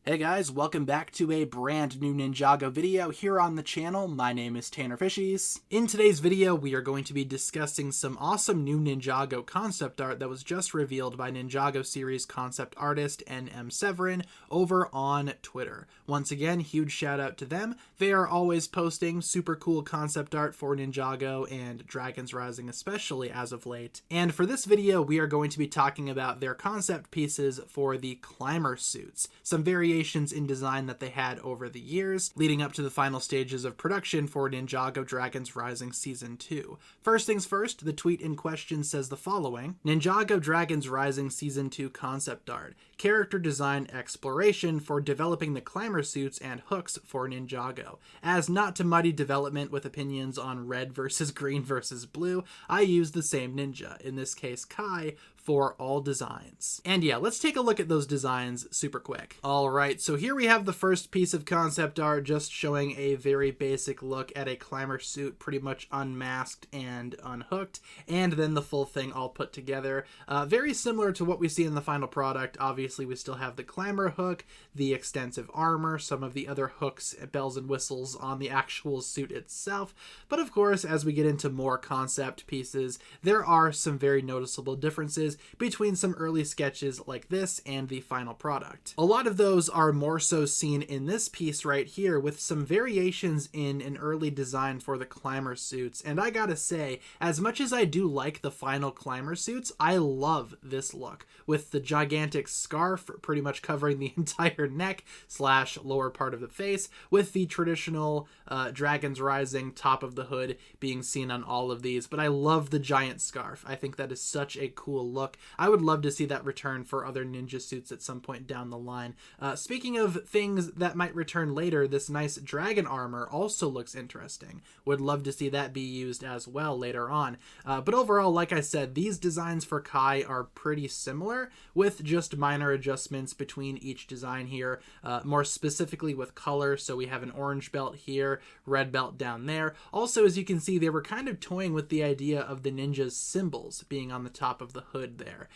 Hey guys, welcome back to a brand new Ninjago video here on the channel. My name is TannerFishies. In today's video, we are going to be discussing some awesome new Ninjago concept art that was just revealed by Ninjago series concept artist NM Severin over on Twitter. Once again, huge shout out to them. They are always posting super cool concept art for Ninjago and Dragons Rising especially as of late. And for this video, we are going to be talking about their concept pieces for the climber suits. Some variations in design that they had over the years, leading up to the final stages of production for Ninjago Dragons Rising Season 2. First things first, the tweet in question says the following: Ninjago Dragons Rising Season 2 concept art. Character design exploration for developing the climber suits and hooks for Ninjago. As not to muddy development with opinions on red versus green versus blue, I use the same ninja, in this case Kai, for all designs. And yeah, let's take a look at those designs super quick. Alright, so here we have the first piece of concept art just showing a very basic look at a climber suit pretty much unmasked and unhooked, and then the full thing all put together. Very similar to what we see in the final product. Obviously we still have the climber hook, the extensive armor, some of the other hooks, bells and whistles on the actual suit itself, but of course as we get into more concept pieces, there are some very noticeable differences between some early sketches like this and the final product. A lot of those are more so seen in this piece right here, with some variations in an early design for the climber suits. And I gotta say, as much as I do like the final climber suits, I love this look, with the gigantic scarf pretty much covering the entire neck slash lower part of the face, with the traditional Dragons Rising top of the hood being seen on all of these. But I love the giant scarf. I think that is such a cool look. I would love to see that return for other ninja suits at some point down the line. Speaking of things that might return later, this nice dragon armor also looks interesting. Would love to see that be used as well later on. But overall, like I said, these designs for Kai are pretty similar, with just minor adjustments between each design here, more specifically with color. So we have an orange belt here, red belt down there. Also, as you can see, they were kind of toying with the idea of the ninja's symbols being on the top of the hood there.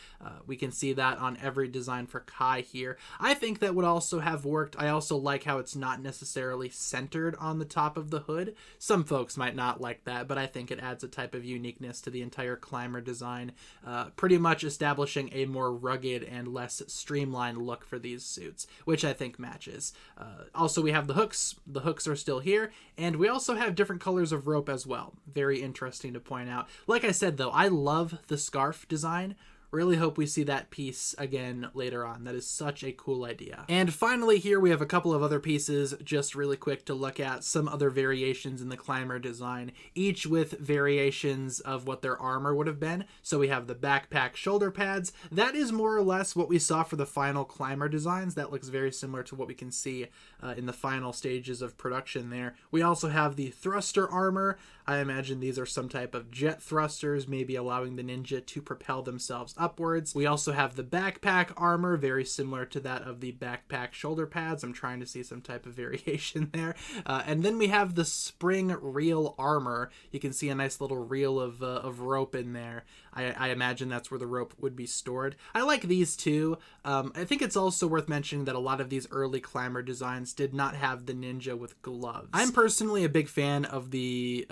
We can see that on every design for Kai here. I think that would also have worked. I also like how it's not necessarily centered on the top of the hood. Some folks might not like that, but I think it adds a type of uniqueness to the entire climber design, pretty much establishing a more rugged and less streamlined look for these suits, which I think matches. Also, we have the hooks. The hooks are still here, and we also have different colors of rope as well. Very interesting to point out. Like I said, though, I love the scarf design. Really hope we see that piece again later on. That is such a cool idea. And finally here we have a couple of other pieces just really quick to look at, some other variations in the climber design, each with variations of what their armor would have been. So we have the backpack shoulder pads. That is more or less what we saw for the final climber designs. That looks very similar to what we can see in the final stages of production there. We also have the thruster armor. I imagine these are some type of jet thrusters, maybe allowing the ninja to propel themselves upwards. We also have the backpack armor, very similar to that of the backpack shoulder pads. I'm trying to see some type of variation there. And then we have the spring reel armor. You can see a nice little reel of rope in there. I imagine that's where the rope would be stored. I like these too. I think it's also worth mentioning that a lot of these early climber designs did not have the ninja with gloves. I'm personally a big fan of the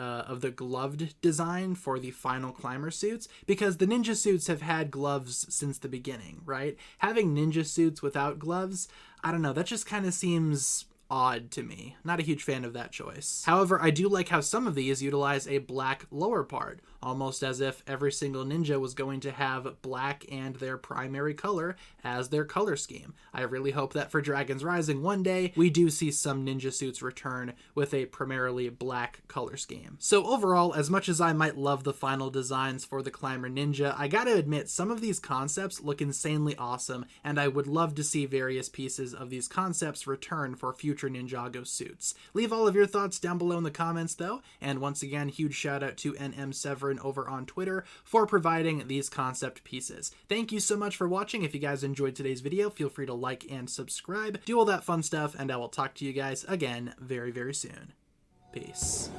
gloved design for the final climber suits, because the ninja suits have had gloves since the beginning, right? Having ninja suits without gloves, I don't know, that just kind of seems odd to me. Not a huge fan of that choice. However, I do like how some of these utilize a black lower part, almost as if every single ninja was going to have black and their primary color as their color scheme. I really hope that for Dragons Rising one day, we do see some ninja suits return with a primarily black color scheme. So overall, as much as I might love the final designs for the Climber Ninja, I gotta admit some of these concepts look insanely awesome, and I would love to see various pieces of these concepts return for future Ninjago suits. Leave all of your thoughts down below in the comments though, and once again, huge shout out to NM Severin over on Twitter for providing these concept pieces. Thank you so much for watching. If you guys enjoyed today's video, feel free to like and subscribe, do all that fun stuff, and I will talk to you guys again very, very soon. Peace.